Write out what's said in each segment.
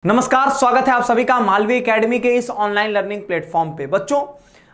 नमस्कार, स्वागत है आप सभी का मालवी एकेडमी के इस ऑनलाइन लर्निंग प्लेटफॉर्म पे। बच्चों,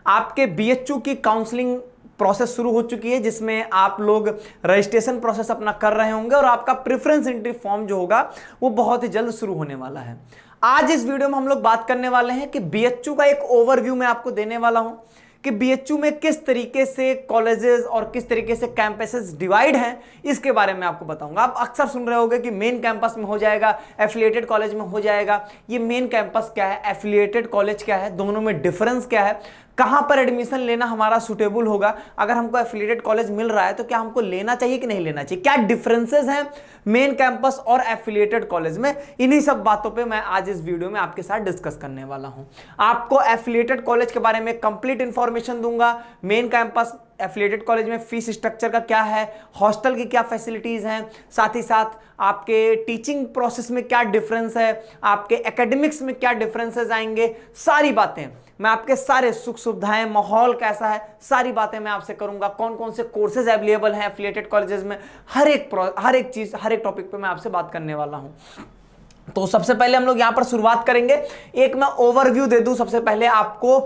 आपके बीएचयू की काउंसलिंग प्रोसेस शुरू हो चुकी है, जिसमें आप लोग रजिस्ट्रेशन प्रोसेस अपना कर रहे होंगे और आपका प्रेफरेंस एंट्री फॉर्म जो होगा वो बहुत ही जल्द शुरू होने वाला है। आज इस वीडियो में हम लोग बात करने वाले हैं कि बीएचयू का एक ओवरव्यू मैं आपको देने वाला हूं कि बीएचयू में किस तरीके से कॉलेजेस और किस तरीके से कैंपसेस डिवाइड हैं, इसके बारे में आपको बताऊंगा। आप अक्सर सुन रहे होंगे कि मेन कैंपस में हो जाएगा, एफिलिएटेड कॉलेज में हो जाएगा। ये मेन कैंपस क्या है, एफिलिएटेड कॉलेज क्या है, दोनों में डिफरेंस क्या है, कहां पर एडमिशन लेना हमारा सुटेबल होगा, अगर हमको एफिलिएटेड कॉलेज मिल रहा है तो क्या हमको लेना चाहिए कि नहीं लेना चाहिए, क्या डिफरेंसेस हैं मेन कैंपस और एफिलिएटेड कॉलेज में। इन्हीं सब बातों पे मैं आज इस वीडियो में आपके साथ डिस्कस करने वाला हूं। आपको एफिलिएटेड कॉलेज के बारे में कंप्लीट इंफॉर्मेशन दूंगा, मेन कैंपस एफिलिएटेड कॉलेज में फीस स्ट्रक्चर का क्या है, हॉस्टल की क्या फैसिलिटीज हैं, साथ ही साथ आपके टीचिंग प्रोसेस में क्या डिफरेंस है, आपके एकेडमिक्स में क्या डिफरेंसेस आएंगे, सारी बातें मैं आपके सारे सुख सुविधाएं, माहौल कैसा है, सारी बातें मैं आपसे करूंगा। कौन कौन से कोर्सेज अवेलेबल हैं एफिलिएटेड कॉलेजेस में, हर एक चीज, हर एक टॉपिक पे मैं आपसे बात करने वाला हूं। तो सबसे पहले हम लोग यहां पर शुरुआत करेंगे। एक मैं ओवरव्यू दे दूं सबसे पहले आपको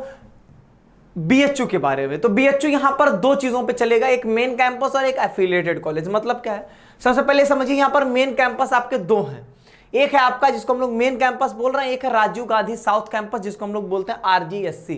बीएचयू के बारे में। तो बीएचयू यहां पर दो चीजों पे चलेगा, एक मेन कैंपस और एक एफिलिएटेड कॉलेज। मतलब क्या है, सबसे पहले समझिए यहां पर मेन कैंपस आपके दो हैं। एक है आपका जिसको हम लोग मेन कैंपस बोल रहे हैं, एक है राजीव गांधी साउथ कैंपस जिसको हम लोग बोलते हैं आरजीएससी।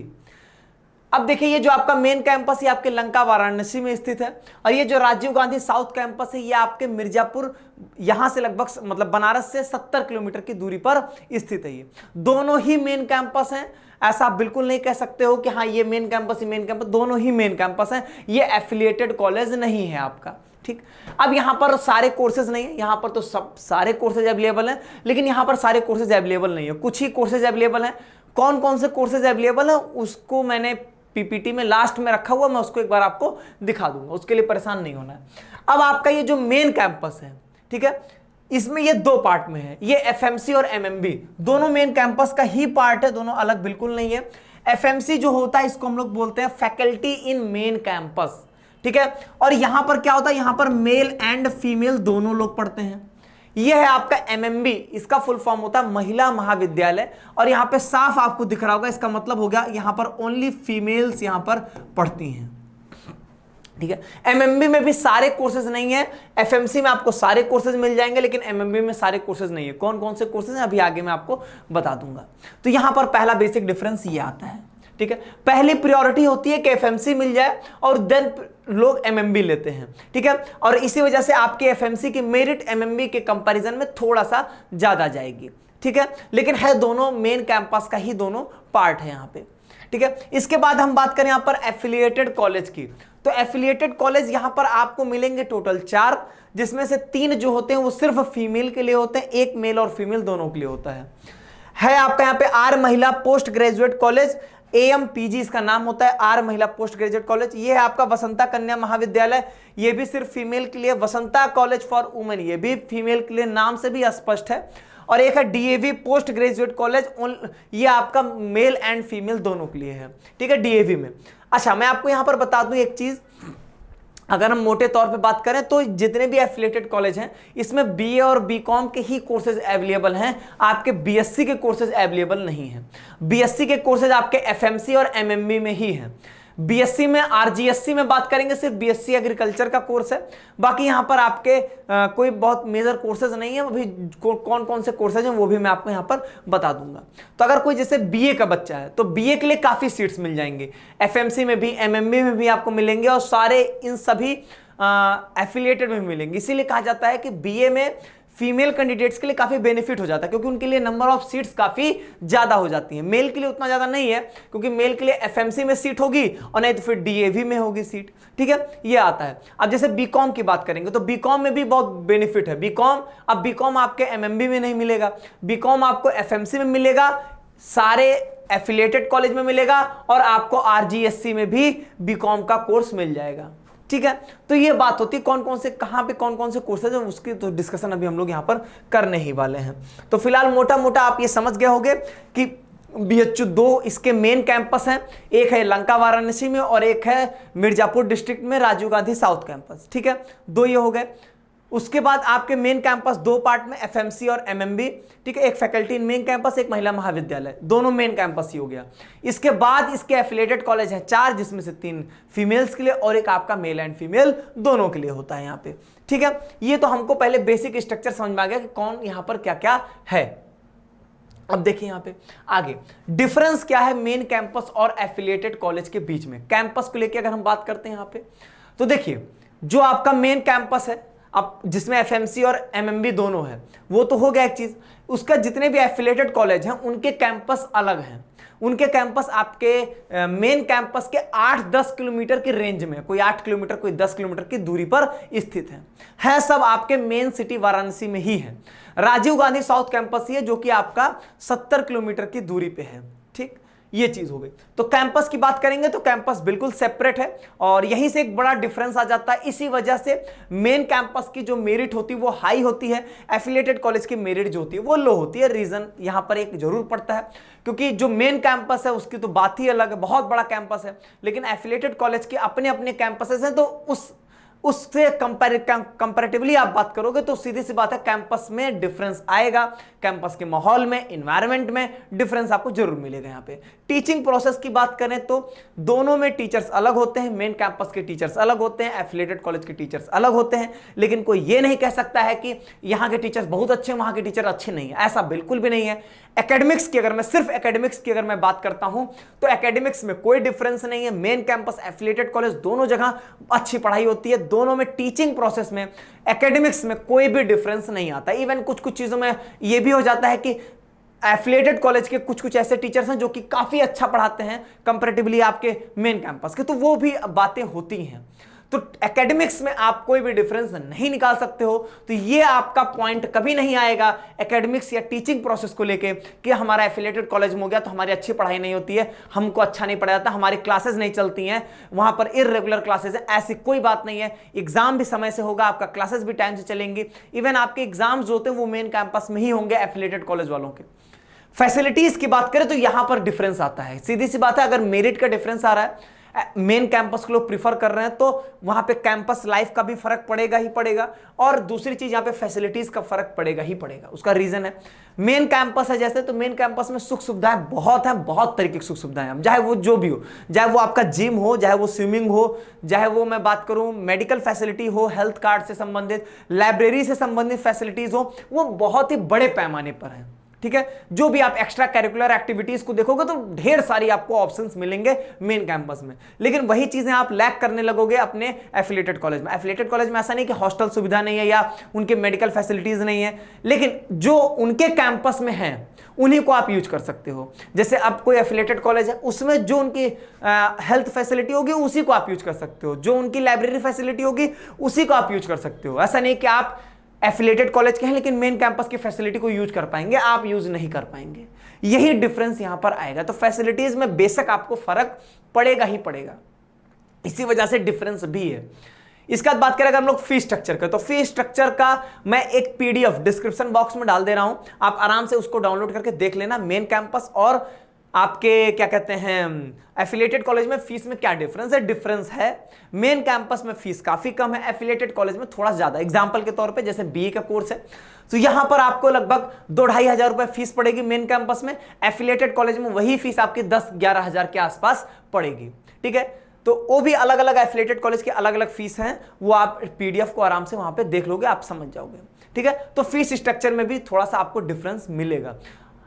अब देखिए, ये जो आपका मेन कैंपस है आपके लंका वाराणसी में स्थित है, और ये जो राजीव गांधी साउथ कैंपस है ये आपके मिर्जापुर, यहां से लगभग मतलब बनारस से 70 किलोमीटर की दूरी पर स्थित है। ये दोनों ही मेन कैंपस हैं। ऐसा आप बिल्कुल नहीं कह सकते हो कि हाँ ये मेन कैंपस ही मेन कैंपस, दोनों ही मेन कैंपस हैं। ये एफिलिएटेड कॉलेज नहीं है आपका, ठीक। अब यहां पर सारे कोर्सेज नहीं है, यहां पर तो सब सारे कोर्सेज अवेलेबल हैं, लेकिन यहां पर सारे कोर्सेज अवेलेबल नहीं है, कुछ ही कोर्सेज अवेलेबल हैं। कौन कौन से कोर्सेज अवेलेबल हैं उसको मैंने पीपीटी में लास्ट में रखा हुआ, मैं उसको एक बार आपको दिखा दूंगा, उसके लिए परेशान नहीं होना है। अब आपका ये जो मेन कैंपस है, ठीक है, इसमें ये दो पार्ट में है, ये एफएमसी और एमएमबी दोनों मेन कैंपस का ही पार्ट है, दोनों अलग बिल्कुल नहीं है। एफएमसी जो होता है इसको हम लोग बोलते हैं फैकल्टी इन मेन कैंपस, ठीक है। और यहां पर क्या होता है, यहां पर मेल एंड फीमेल दोनों लोग पढ़ते हैं। यह है आपका एमएमबी, इसका फुल फॉर्म होता है महिला महाविद्यालय, और यहां पे साफ आपको दिख रहा होगा, इसका मतलब हो गया यहां पर ओनली फीमेल्स यहां पर पढ़ती हैं, ठीक है। एमएमबी में भी सारे कोर्सेज नहीं है, एफएमसी में आपको सारे कोर्सेज मिल जाएंगे, लेकिन एमएमबी में सारे कोर्सेज नहीं है। कौन कौन से कोर्सेज हैं अभी आगे मैं आपको बता दूंगा। तो यहां पर पहला बेसिक डिफरेंस ये आता है, ठीक है। पहली प्रायोरिटी होती है कि एफएमसी मिल जाए और देन लोग एमएमबी लेते हैं, ठीक है। और इसी वजह से आपके एफएमसी की मेरिट एमएमबी के कंपैरिजन में थोड़ा सा ज्यादा जाएगी, ठीक है। लेकिन है दोनों मेन कैंपस का ही दोनों पार्ट है यहां पे, ठीक है। इसके बाद हम बात करें यहां पर एफिलिएटेड कॉलेज की। तो एफिलिएटेड कॉलेज यहां पर आपको मिलेंगे टोटल 4, जिसमें से 3 जो होते हैं वो सिर्फ फीमेल के लिए होते हैं, एक मेल और फीमेल दोनों के लिए होता है आपका यहां पे आर महिला पोस्ट ग्रेजुएट कॉलेज, AMPG इसका नाम होता है, आर महिला पोस्ट ग्रेजुएट कॉलेज। ये है आपका वसंता कन्या महाविद्यालय, ये भी सिर्फ फीमेल के लिए। वसंता कॉलेज फॉर वुमेन, ये भी फीमेल के लिए, नाम से भी स्पष्ट है। और एक है DAV पोस्ट ग्रेजुएट कॉलेज, ये आपका मेल एंड फीमेल दोनों के लिए है, ठीक है, DAV में। अच्छा, मैं आपको यहां पर बता दूं एक चीज, अगर हम मोटे तौर पे बात करें तो जितने भी एफिलिएटेड कॉलेज हैं इसमें BA और BCom के ही कोर्सेज अवेलेबल हैं, आपके BSc के कोर्सेज अवेलेबल नहीं हैं। BSc के कोर्सेज आपके FMC और MMB में ही हैं। BSc में RGSC में बात करेंगे, सिर्फ BSc एग्रीकल्चर का कोर्स है, बाकी यहां पर आपके कोई बहुत मेजर कोर्सेज नहीं है। अभी कौन कौन से कोर्सेज हैं वो भी मैं आपको यहां पर बता दूंगा। तो अगर कोई जैसे BA का बच्चा है तो BA के लिए काफी सीट्स मिल जाएंगे, FMC में भी, MMB में भी आपको मिलेंगे, और सारे इन सभी एफिलिएटेड में मिलेंगे। इसीलिए कहा जाता है कि BA में फीमेल कैंडिडेट्स के लिए काफी बेनिफिट हो जाता है, क्योंकि उनके लिए नंबर ऑफ सीट्स काफी ज्यादा हो जाती हैं। मेल के लिए उतना ज्यादा नहीं है, क्योंकि मेल के लिए एफएमसी में सीट होगी और नहीं तो फिर DAV में होगी सीट, ठीक है, ये आता है। अब जैसे बीकॉम की बात करेंगे तो बीकॉम में भी बहुत बेनिफिट है। अब बीकॉम आपके एमएमबी में नहीं मिलेगा, बीकॉम आपको एफएमसी में मिलेगा, सारे एफिलिएटेड कॉलेज में मिलेगा, और आपको आरजीएससी में भी बीकॉम का कोर्स मिल जाएगा, ठीक है। तो ये बात होती है कौन कौन से, कहां पे कौन कौन से कोर्सेज हैं, उसकी तो डिस्कशन अभी हम लोग यहां पर करने ही वाले हैं। तो फिलहाल मोटा मोटा आप ये समझ गए होंगे कि BHU 2 इसके मेन कैंपस हैं, एक है लंका वाराणसी में और एक है मिर्जापुर डिस्ट्रिक्ट में राजीव गांधी साउथ कैंपस, ठीक है, 2 ये हो गए। उसके बाद आपके मेन कैंपस दो पार्ट में, एफएमसी और एमएमबी, ठीक है, एक फैकल्टी इन मेन कैंपस, एक महिला महाविद्यालय, दोनों मेन कैंपस ही हो गया। इसके बाद इसके एफिलिएटेड कॉलेज हैं 4, जिसमें से 3 फीमेल्स के लिए और एक आपका मेल एंड फीमेल दोनों के लिए होता है यहाँ पे, ठीक है। ये तो हमको पहले बेसिक स्ट्रक्चर समझ में आ गया कि कौन यहाँ पर क्या क्या है। अब देखिए यहाँ पे आगे डिफरेंस क्या है मेन कैंपस और एफिलिएटेड कॉलेज के बीच में। कैंपस को लेकर अगर हम बात करते हैं यहाँ पे, तो देखिए जो आपका मेन कैंपस है, अब जिसमें एफएमसी और एमएमबी दोनों है, वो तो हो गया एक चीज। उसका जितने भी एफिलिएटेड कॉलेज हैं उनके कैंपस अलग हैं। उनके कैंपस आपके मेन कैंपस के 8-10 किलोमीटर की रेंज में, कोई 8 किलोमीटर कोई 10 किलोमीटर की दूरी पर स्थित है सब आपके मेन सिटी वाराणसी में ही है। राजीव गांधी साउथ कैंपस ही है जो कि आपका 70 किलोमीटर की दूरी पे है, ठीक। ये चीज हो गई। तो कैंपस की बात करेंगे तो कैंपस बिल्कुल सेपरेट है और यहीं से एक बड़ा डिफरेंस आ जाता है। इसी वजह से मेन कैंपस की जो मेरिट होती है वो हाई होती है, एफिलिएटेड कॉलेज की मेरिट जो होती है वो लो होती है। रीजन यहां पर एक जरूर पड़ता है, क्योंकि जो मेन कैंपस है उसकी तो बात ही अलग है, बहुत बड़ा कैंपस है, लेकिन एफिलिएटेड कॉलेज के अपने अपने कैंपसेस हैं, तो उससे कंपैरेटिवली आप बात करोगे तो सीधी सी बात है कैंपस में डिफरेंस आएगा। कैंपस के माहौल में, एनवायरनमेंट में डिफरेंस आपको जरूर मिलेगा। यहाँ पे टीचिंग प्रोसेस की बात करें तो दोनों में टीचर्स अलग होते हैं। मेन कैंपस के टीचर्स अलग होते हैं, एफिलिएटेड कॉलेज के टीचर्स अलग होते हैं। लेकिन कोई ये नहीं कह सकता है कि यहाँ के टीचर्स बहुत अच्छे हैं, वहां के टीचर अच्छे नहीं है, ऐसा बिल्कुल भी नहीं है। एकेडमिक्स की अगर मैं सिर्फ एकेडमिक्स की अगर मैं बात करता हूं तो एकेडमिक्स में कोई डिफरेंस नहीं है। मेन कैंपस, एफिलिएटेड कॉलेज, दोनों जगह अच्छी पढ़ाई होती है। दोनों में टीचिंग प्रोसेस में, एकेडमिक्स में कोई भी डिफरेंस नहीं आता। इवन कुछ कुछ चीजों में यह भी हो जाता है कि एफिलिएटेड कॉलेज के कुछ कुछ ऐसे टीचर्स हैं जो कि काफी अच्छा पढ़ाते हैं कंपैरेटिवली आपके मेन कैंपस के, तो वो भी बातें होती हैं। तो एकेडमिक्स में आप कोई भी डिफरेंस नहीं निकाल सकते हो। तो ये आपका पॉइंट कभी नहीं आएगा एकेडमिक्स या टीचिंग प्रोसेस को लेके कि हमारा एफिलिएटेड कॉलेज में हो गया तो हमारी अच्छी पढ़ाई नहीं होती है, हमको अच्छा नहीं पढ़ा जाता, हमारी क्लासेस नहीं चलती हैं, वहां पर इररेगुलर क्लासेस हैं। ऐसी कोई बात नहीं है। एग्जाम भी समय से होगा, आपका क्लासेस भी टाइम से चलेंगी। इवन आपके एग्जाम्स जो होते हैं वो मेन कैंपस में ही होंगे एफिलिएटेड कॉलेज वालों के। फैसिलिटीज की बात करें तो यहां पर डिफरेंस आता है। सीधी सी बात है, अगर मेरिट का डिफरेंस आ रहा है, मेन कैंपस को लोग प्रीफर कर रहे हैं, तो वहां पे कैंपस लाइफ का भी फर्क पड़ेगा ही पड़ेगा। और दूसरी चीज यहां पे फैसिलिटीज का फर्क पड़ेगा ही पड़ेगा। उसका रीजन है मेन कैंपस है जैसे, तो मेन कैंपस में सुख सुविधाएं बहुत हैं, बहुत तरीके की सुख सुविधाएं हैं, चाहे वो जो भी हो, चाहे वो आपका जिम हो, चाहे वो स्विमिंग हो, चाहे वो मैं बात करूं मेडिकल फैसिलिटी हो, हेल्थ कार्ड से संबंधित, लाइब्रेरी से संबंधित फैसिलिटीज हो, वो बहुत ही बड़े पैमाने पर है, ठीक है। जो भी आप एक्स्ट्रा करिकुलर एक्टिविटीज को देखोगे तो ढेर सारी आपको ऑप्शंस मिलेंगे मेन कैंपस में, लेकिन वही चीजें आप लैक करने लगोगे अपने एफिलिएटेड कॉलेज में। एफिलिएटेड कॉलेज में ऐसा नहीं कि हॉस्टल सुविधा नहीं है या उनके मेडिकल फैसिलिटीज नहीं है, लेकिन जो उनके कैंपस में है उन्हीं को आप यूज कर सकते हो। जैसे अब कोई एफिलिएटेड कॉलेज है, उसमें जो उनकी हेल्थ फैसिलिटी होगी उसी को आप यूज कर सकते हो, जो उनकी लाइब्रेरी फैसिलिटी होगी उसी को आप यूज कर सकते हो। ऐसा नहीं कि आप एफिलिएटेड कॉलेज के हैं लेकिन मेन कैंपस की फैसिलिटी को यूज कर पाएंगे, आप यूज नहीं कर पाएंगे। यही डिफरेंस यहां पर आएगा। तो फैसिलिटीज में बेशक आपको फर्क पड़ेगा ही पड़ेगा, इसी वजह से डिफरेंस भी है। इसके बाद बात करें अगर हम लोग फी स्ट्रक्चर का, तो फी स्ट्रक्चर का मैं एक पीडीएफ डिस्क्रिप्शन बॉक्स में डाल दे रहा हूं, आप आराम से उसको डाउनलोड करके देख लेना। मेन कैंपस और आपके क्या कहते हैं एफिलिएटेड कॉलेज में फीस में क्या डिफरेंस है। डिफरेंस है मेन कैंपस में फीस काफी कम है, एफिलिएटेड कॉलेज में थोड़ा ज्यादा। एग्जांपल के तौर पे जैसे बीए का कोर्स है तो यहां पर आपको लगभग 2-2.5 हजार रुपए फीस पड़ेगी मेन कैंपस में, एफिलिएटेड कॉलेज में वही फीस आपकी 10-11 हजार के आसपास पड़ेगी, ठीक है। तो वो भी अलग अलग एफिलिएटेड कॉलेज की अलग अलग फीस हैं, वो आप पीडीएफ को आराम से वहां पे देख लोगे, आप समझ जाओगे, ठीक है। तो फीस स्ट्रक्चर में भी थोड़ा सा आपको डिफरेंस मिलेगा।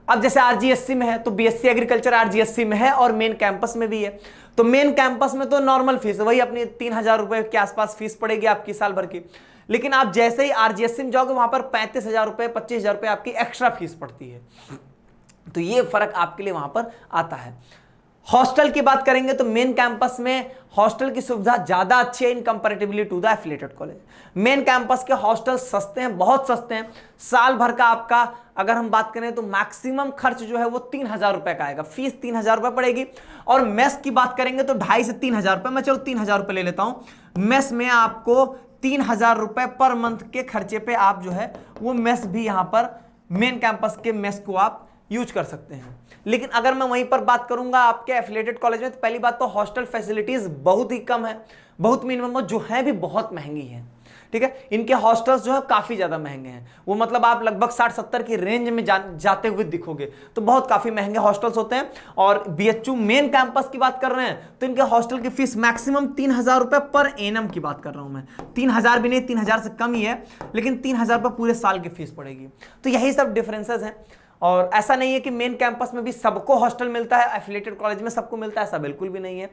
अब जैसे आरजीएससी में है तो बीएससी एग्रीकल्चर आरजीएससी में है और मेन कैंपस में भी है। तो मेन कैंपस में तो नॉर्मल फीस वही अपनी 3,000 रुपए के आसपास फीस पड़ेगी आपकी साल भर की, लेकिन आप जैसे ही आरजीएससी में जाओगे वहां पर 35,000 रुपए 25,000 रुपए आपकी एक्स्ट्रा फीस पड़ती है। तो ये फर्क आपके लिए वहां पर आता है। हॉस्टल की बात करेंगे तो मेन कैंपस में हॉस्टल की सुविधा ज्यादा अच्छी है in comparatively to the affiliated college. Main campus के हॉस्टल सस्ते हैं, बहुत सस्ते हैं। साल भर का आपका अगर हम बात करें तो मैक्सिमम खर्च जो है वो 3,000 रुपए का आएगा, फीस 3,000 रुपए पड़ेगी। और मेस की बात करेंगे तो 2,500 से 3,000 रुपए, मैं चलो 3,000 रुपए ले लेता हूं। मेस में आपको 3,000 रुपए पर मंथ के खर्चे पे आप जो है वो मेस भी यहां पर मेन कैंपस के मेस को आप यूज कर सकते हैं। लेकिन अगर मैं वहीं पर बात करूंगा आपके एफिलिएटेड कॉलेज में, तो पहली बात तो हॉस्टल फैसिलिटीज बहुत ही कम है, बहुत मिनिमम, जो है भी बहुत महंगी है, ठीक ठीक है। इनके हॉस्टल्स जो है काफी ज्यादा महंगे हैं, वो मतलब आप लगभग 60-70 की रेंज में जाते हुए दिखोगे, तो बहुत काफी महंगे हॉस्टल्स होते हैं। और बीएचयू मेन कैंपस की बात कर रहे हैं तो इनके हॉस्टल की फीस मैक्सिमम 3000 रुपए पर एनम की बात कर रहा हूं मैं, 3000 भी नहीं, 3000 से कम ही है, लेकिन 3000 रुपए पूरे साल की फीस पड़ेगी। तो यही सब डिफरेंसेस हैं। और ऐसा नहीं है कि मेन कैंपस में भी सबको हॉस्टल मिलता है, एफिलिएटेड कॉलेज में सबको मिलता है, ऐसा बिल्कुल भी नहीं है।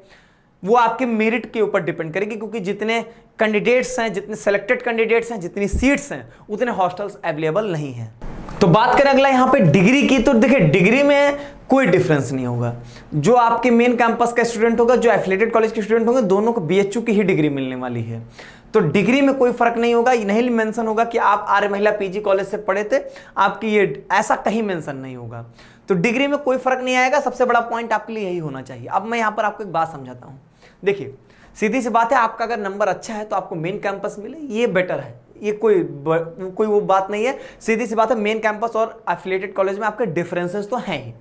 वो आपके मेरिट के ऊपर डिपेंड करेगी, क्योंकि जितने कैंडिडेट्स हैं, जितने सेलेक्टेड कैंडिडेट्स हैं, जितनी सीट्स हैं, उतने हॉस्टल्स अवेलेबल नहीं हैं। तो बात करें अगला यहाँ पे डिग्री की, तो देखिए डिग्री में कोई डिफरेंस नहीं होगा। जो आपके मेन कैंपस का स्टूडेंट होगा, जो एफिलिएटेड कॉलेज के स्टूडेंट होंगे, दोनों को बीएचयू की ही डिग्री मिलने वाली है। तो डिग्री में कोई फर्क नहीं होगा। ये नहीं मेंशन होगा कि आप आर्य महिला पीजी कॉलेज से पढ़े थे, आपकी ये ऐसा कहीं मेंशन नहीं होगा। तो डिग्री में कोई फर्क नहीं आएगा। सबसे बड़ा पॉइंट आपके लिए यही होना चाहिए। अब मैं यहां पर आपको एक बात समझाता हूं। देखिए सीधी सी बात है, आपका अगर नंबर अच्छा है तो आपको मेन कैंपस मिले, ये बेटर है, ये कोई वो बात नहीं है। सीधी सी बात है, मेन कैंपस और एफिलिएटेड कॉलेज में आपके डिफरेंसेस तो हैं ही।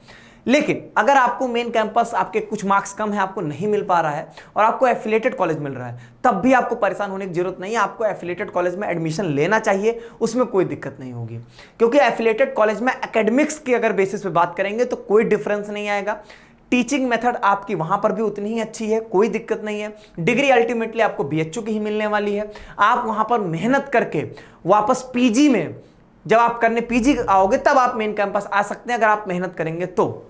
लेकिन अगर आपको मेन कैंपस, आपके कुछ मार्क्स कम है, आपको नहीं मिल पा रहा है और आपको एफिलिएटेड कॉलेज मिल रहा है, तब भी आपको परेशान होने की जरूरत नहीं है। आपको एफिलिएटेड कॉलेज में एडमिशन लेना चाहिए, उसमें कोई दिक्कत नहीं होगी। क्योंकि एफिलिएटेड कॉलेज में एकेडमिक्स की अगर बेसिस पे बात करेंगे तो कोई डिफरेंस नहीं आएगा। टीचिंग मेथड आपकी वहां पर भी उतनी ही अच्छी है, कोई दिक्कत नहीं है। डिग्री अल्टीमेटली आपको बीएचयू की ही मिलने वाली है। आप वहां पर मेहनत करके वापस पीजी में, जब आप करने पीजी आओगे तब आप मेन कैंपस आ सकते हैं, अगर आप मेहनत करेंगे तो।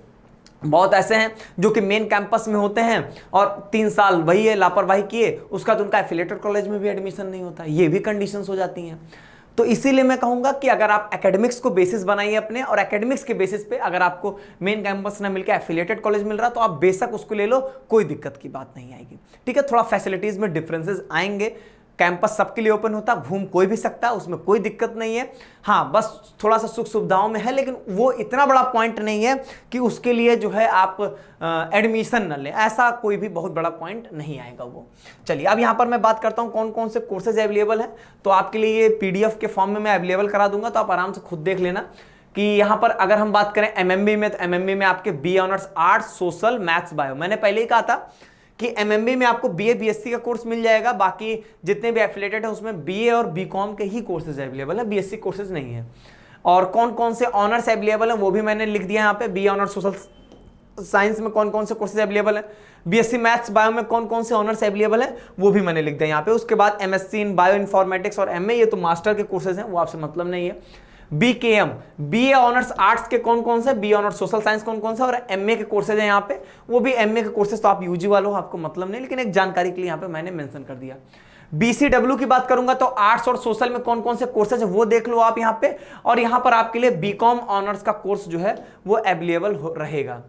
बहुत ऐसे हैं जो कि मेन कैंपस में होते हैं और 3 साल वही है, लापरवाही किए, उसका तो उनका एफिलिएटेड कॉलेज में भी एडमिशन नहीं होता। ये भी कंडीशंस हो जाती हैं। तो इसीलिए मैं कहूंगा कि अगर आप एकेडमिक्स को बेसिस बनाइए अपने, और एकेडमिक्स के बेसिस पे अगर आपको मेन कैंपस ना मिलकर एफिलिएटेड कॉलेज मिल रहा तो आप बेशक उसको ले लो, कोई दिक्कत की बात नहीं आएगी। ठीक है, थोड़ा फैसिलिटीज में डिफरेंसेस आएंगे। कैंपस सबके लिए ओपन होता, घूम कोई भी सकता है, उसमें कोई दिक्कत नहीं है। हाँ, बस थोड़ा सा सुख सुविधाओं में है, लेकिन वो इतना बड़ा पॉइंट नहीं है कि उसके लिए जो है आप एडमिशन न लें, ऐसा कोई भी बहुत बड़ा पॉइंट नहीं आएगा वो। चलिए अब यहाँ पर मैं बात करता हूँ कौन कौन से कोर्सेज अवेलेबल हैं। तो आपके लिए ये पीडीएफ के फॉर्म में मैं अवेलेबल करा दूंगा, तो आप आराम से खुद देख लेना कि यहाँ पर अगर हम बात करें एमएमबी में, तो एमएमबी में आपके B honours arts, social, maths, bio. मैंने पहले ही कहा था कि एमएमबी में आपको बीए बीएससी का कोर्स मिल जाएगा। बाकी जितने भी एफिलिएटेड है उसमें बीए और बीकॉम के ही कोर्सेज अवेलेबल है, बीएससी कोर्सेज नहीं है। और कौन कौन से ऑनर्स अवेलेबल है वो भी मैंने लिख दिया यहाँ पे। बी ऑनर्स सोशल साइंस में कौन कौन से कोर्सेज अवेलेबल है, बीएससी मैथ्स बायो में कौन कौन से ऑनर्स अवेलेबल है वो भी मैंने लिख दिया यहाँ पे। उसके बाद एमएससी इन बायो इन्फॉर्मेटिक्स और एमए, ये तो मास्टर के कोर्सेज हैं, वो आपसे मतलब नहीं है। बीकेएम, बीए ऑनर्स आर्ट्स के कौन कौन से, बी ऑनर्स सोशल साइंस कौन कौन से, और एमए के कोर्सेज हैं यहाँ पे। वो भी एमए के कोर्सेज तो आप यूजी वाले हो, आपको मतलब नहीं, लेकिन एक जानकारी के लिए यहाँ पे मैंने मेंशन कर दिया। बीसीडब्ल्यू की बात करूंगा तो आर्ट्स और सोशल में कौन कौन से कोर्सेज है वो देख लो आप यहाँ पे। और यहाँ पर आपके लिए बीकॉम ऑनर्स का कोर्स जो है वो अवेलेबल रहेगा।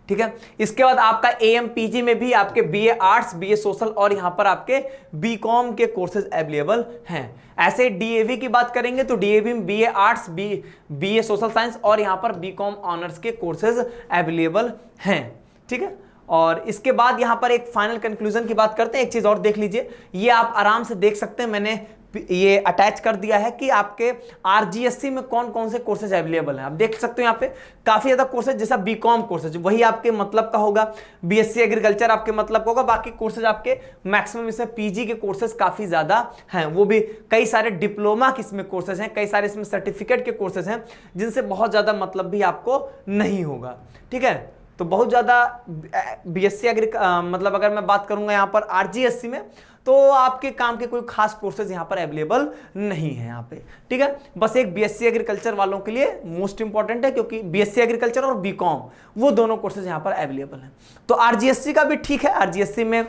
ठीक है, इसके बाद आपका एएमपीजी में भी आपके बीए आर्ट्स, बीए सोशल और यहां पर आपके बीकॉम के कोर्सेज अवेलेबल हैं। ऐसे डीएवी की बात करेंगे तो डीएवी में BA arts, BA social science और यहां पर बीकॉम ऑनर्स के कोर्सेज अवेलेबल हैं। ठीक है, और इसके बाद यहां पर एक फाइनल कंक्लूजन की बात करते हैं। एक चीज और देख लीजिए, ये आप आराम से देख सकते हैं, मैंने ये अटैच कर दिया है कि आपके आरजीएससी में कौन कौन से कोर्सेज अवेलेबल हैं। आप देख सकते हो यहाँ पे काफी ज्यादा कोर्सेज, जैसा बीकॉम कोर्सेज वही आपके मतलब का होगा, बीएससी एग्रीकल्चर आपके मतलब का होगा, बाकी कोर्सेज आपके मैक्सिमम इसमें पीजी के कोर्सेज काफी ज्यादा हैं। वो भी कई सारे डिप्लोमा के इसमें कोर्सेज हैं, कई सारे इसमें सर्टिफिकेट के कोर्सेज हैं, जिनसे बहुत ज्यादा मतलब भी आपको नहीं होगा। ठीक है, तो बहुत ज्यादा बीएससी मतलब अगर मैं बात करूंगा यहाँ पर आरजीएससी में, तो आपके काम के कोई खास कोर्सेज यहां पर अवेलेबल नहीं है यहाँ पे। ठीक है, बस एक बीएससी एग्रीकल्चर वालों के लिए मोस्ट इंपॉर्टेंट है, क्योंकि बीएससी एग्रीकल्चर और बीकॉम वो दोनों कोर्सेज यहां पर अवेलेबल हैं। तो आरजीएससी का भी ठीक है, आरजीएससी में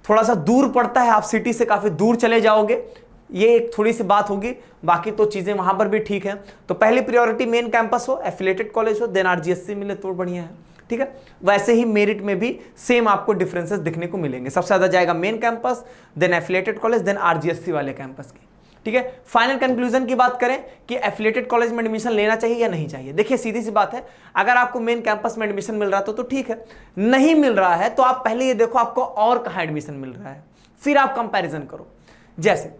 थोड़ा सा दूर पड़ता है, आप सिटी से काफी दूर चले जाओगे, ये एक थोड़ी सी बात होगी, बाकी तो चीजें वहां पर भी ठीक है। तो पहली प्रायोरिटी मेन कैंपस हो, एफिलिएटेड कॉलेज हो, देन आरजीएससी मिले तो बढ़िया है। ठीक है, वैसे ही मेरिट में भी सेम आपको डिफरेंसेस दिखने को मिलेंगे। सबसे ज्यादा जाएगा main campus, then affiliated college, then RGSC वाले कैंपस की। ठीक है, फाइनल कंक्लूजन की बात करें कि एफिलिएटेड कॉलेज में एडमिशन लेना चाहिए या नहीं चाहिए। देखिए सीधी सी बात है, अगर आपको मेन कैंपस में एडमिशन मिल रहा तो ठीक है, नहीं मिल रहा है तो आप पहले ये देखो आपको और कहाँ एडमिशन मिल रहा है, फिर आप कंपेरिजन करो। जैसे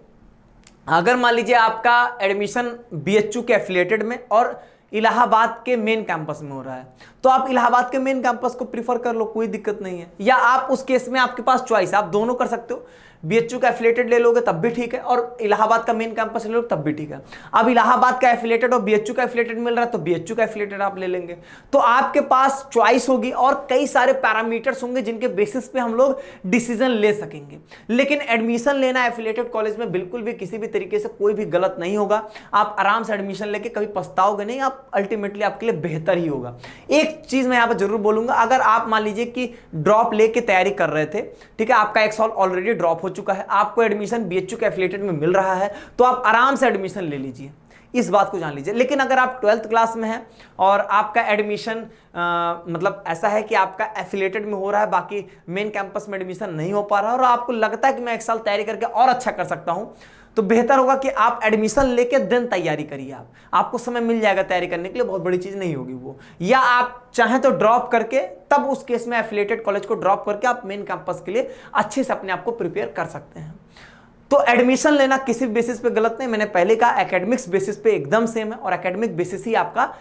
अगर मान लीजिए आपका एडमिशन बीएचयू के एफिलिएटेड में और इलाहाबाद के मेन कैंपस में हो रहा है, तो आप इलाहाबाद के मेन कैंपस को प्रीफर कर लो, कोई दिक्कत नहीं है। या आप उस केस में आपके पास चॉइस, आप दोनों कर सकते हो। बीएचयू का एफिलिएटेड ले लोगे तब भी ठीक है, और इलाहाबाद का मेन कैंपस ले लोगे तब भी ठीक है। अब इलाहाबाद का एफिलिएटेड और बीएचयू का एफिलिएटेड मिल रहा है तो बीएचयू का एफिलिएटेड आप ले लेंगे। तो आपके पास चॉइस होगी और कई सारे पैरामीटर्स होंगे जिनके बेसिस पे हम लोग डिसीजन ले सकेंगे। लेकिन एडमिशन लेना एफिलिएटेड कॉलेज में बिल्कुल भी किसी भी तरीके से कोई भी गलत नहीं होगा। आप आराम से एडमिशन लेके कभी पछताओगे नहीं, आप अल्टीमेटली आपके लिए बेहतर ही होगा। एक चीज मैं यहां पर जरूर बोलूंगा, अगर आप मान लीजिए कि ड्रॉप लेके तैयारी कर रहे थे, ठीक है, आपका एक साल ऑलरेडी ड्रॉप हो चुका है, आपको एडमिशन बीएचयू के एफिलिएटेड में मिल रहा है, तो आप आराम से एडमिशन ले लीजिए, इस बात को जान लीजिए। लेकिन अगर आप 12th क्लास में हैं और आपका एडमिशन मतलब ऐसा है कि आपका एफिलिएटेड में हो रहा है, बाकी मेन कैंपस में एडमिशन नहीं हो पा रहा है, और आपको लगता है कि मैं एक साल तैयारी करके और अच्छा कर सकता हूं, तो बेहतर होगा कि आप एडमिशन लेके दिन तैयारी करिए। आपको समय मिल जाएगा तैयारी करने के लिए, बहुत बड़ी चीज नहीं होगी वो। या आप चाहें तो ड्रॉप करके तब उस केस में एफिलिएटेड कॉलेज को ड्रॉप करके आप मेन कैंपस के लिए अच्छे से अपने आप को प्रिपेयर कर सकते हैं। तो एडमिशन लेना किसी बेसिस पे गलत नहीं, मैंने पहले कहा एकेडमिक्स बेसिस पे एकदम सेम है, और एकेडमिक बेसिस ही आपका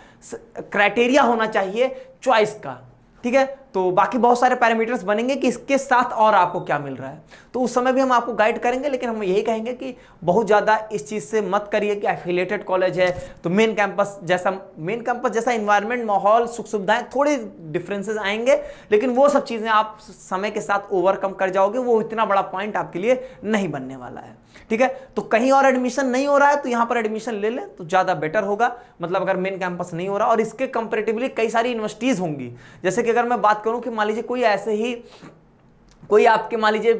क्राइटेरिया होना चाहिए चॉइस का, ठीक है। तो बाकी बहुत सारे पैरामीटर्स बनेंगे कि इसके साथ और आपको क्या मिल रहा है, तो उस समय भी हम आपको गाइड करेंगे। लेकिन हम यही कहेंगे कि बहुत ज़्यादा इस चीज़ से मत करिए कि एफिलिएटेड कॉलेज है तो मेन कैंपस जैसा इन्वायरमेंट, माहौल, सुख सुविधाएं, थोड़ी डिफरेंसेस आएंगे, लेकिन वो सब चीज़ें आप समय के साथ ओवरकम कर जाओगे, वो इतना बड़ा पॉइंट आपके लिए नहीं बनने वाला है, ठीक है। तो कहीं और एडमिशन नहीं हो रहा है तो यहाँ पर एडमिशन ले लें तो ज़्यादा बेटर होगा। मतलब अगर मेन कैंपस नहीं हो रहा, और इसके कंपेरेटिवली कई सारी यूनिवर्सिटीज़ होंगी, जैसे कि अगर मैं बात करूँ कि मान लीजिए कोई ऐसे ही कोई आपके मान लीजिए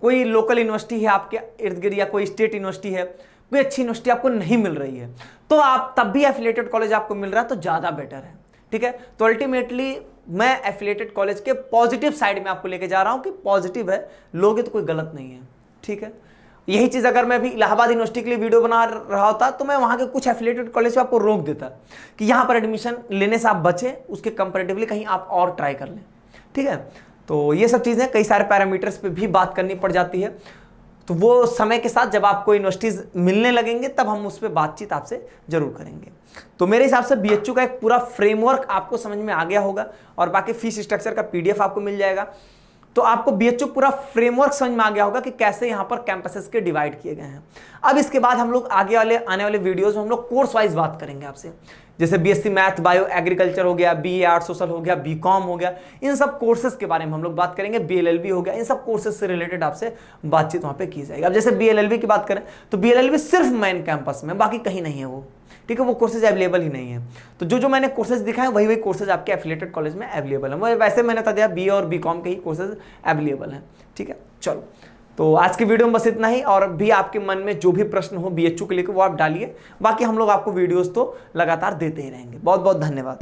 कोई लोकल यूनिवर्सिटी है आपके इर्द गिर्द, या कोई स्टेट यूनिवर्सिटी है, कोई अच्छी यूनिवर्सिटी आपको नहीं मिल रही है, तो आप तब भी एफिलिएटेड कॉलेज आपको मिल रहा है तो ज़्यादा बेटर है, ठीक है। तो अल्टीमेटली मैं एफिलिएटेड कॉलेज के पॉजिटिव साइड में आपको लेके जा रहा हूँ कि पॉजिटिव है, लोगे तो कोई गलत नहीं है, ठीक है। यही चीज़ अगर मैं भी इलाहाबाद यूनिवर्सिटी के लिए वीडियो बना रहा होता तो मैं वहाँ के कुछ एफिलिएटेड कॉलेज पे आपको रोक देता कि यहाँ पर एडमिशन लेने से आप बचें, उसके कंपैरेटिवली कहीं आप और ट्राई कर लें, ठीक है। तो ये सब चीज़ें कई सारे पैरामीटर्स पे भी बात करनी पड़ जाती है, तो वो समय के साथ जब आपको यूनिवर्सिटीज़ मिलने लगेंगे तब हम उस पर बातचीत आपसे जरूर करेंगे। तो मेरे हिसाब से बीएचयू का एक पूरा फ्रेमवर्क आपको समझ में आ गया होगा, और बाकी फीस स्ट्रक्चर का पीडीएफ आपको मिल जाएगा। तो आपको बीएचयू पूरा फ्रेमवर्क समझ में आ गया होगा कि कैसे यहाँ पर कैंपसेस के डिवाइड किए गए हैं। अब इसके बाद हम लोग आगे आने वाले वीडियोस में हम लोग कोर्स वाइज बात करेंगे आपसे, जैसे बीएससी मैथ, बायो, एग्रीकल्चर हो गया, बीए आर्ट सोशल हो गया, बीकॉम हो गया, इन सब कोर्सेज के बारे में हम लोग बात करेंगे। बीएलएलबी हो गया, इन सब कोर्सेज से रिलेटेड आपसे बातचीत वहाँ पे की जाएगी। अब जैसे बीएलएलबी की बात करें तो बीएलएलबी सिर्फ मेन कैंपस में, बाकी कहीं नहीं है वो, ठीक है, वो कोर्सेज अवेलेबल ही नहीं है। तो जो मैंने कोर्सेज दिखाए वही कोर्सेज आपके एफिलिएटेड कॉलेज में अवेलेबल है। वैसे मैंने बता दिया बीए और बीकॉम के ही कोर्सेज अवेलेबल हैं, ठीक है। चलो, तो आज की वीडियो में बस इतना ही, और भी आपके मन में जो भी प्रश्न हो बीएचयू के लेकर वो आप डालिए, बाकी हम लोग आपको वीडियोस तो लगातार देते ही रहेंगे। बहुत बहुत धन्यवाद।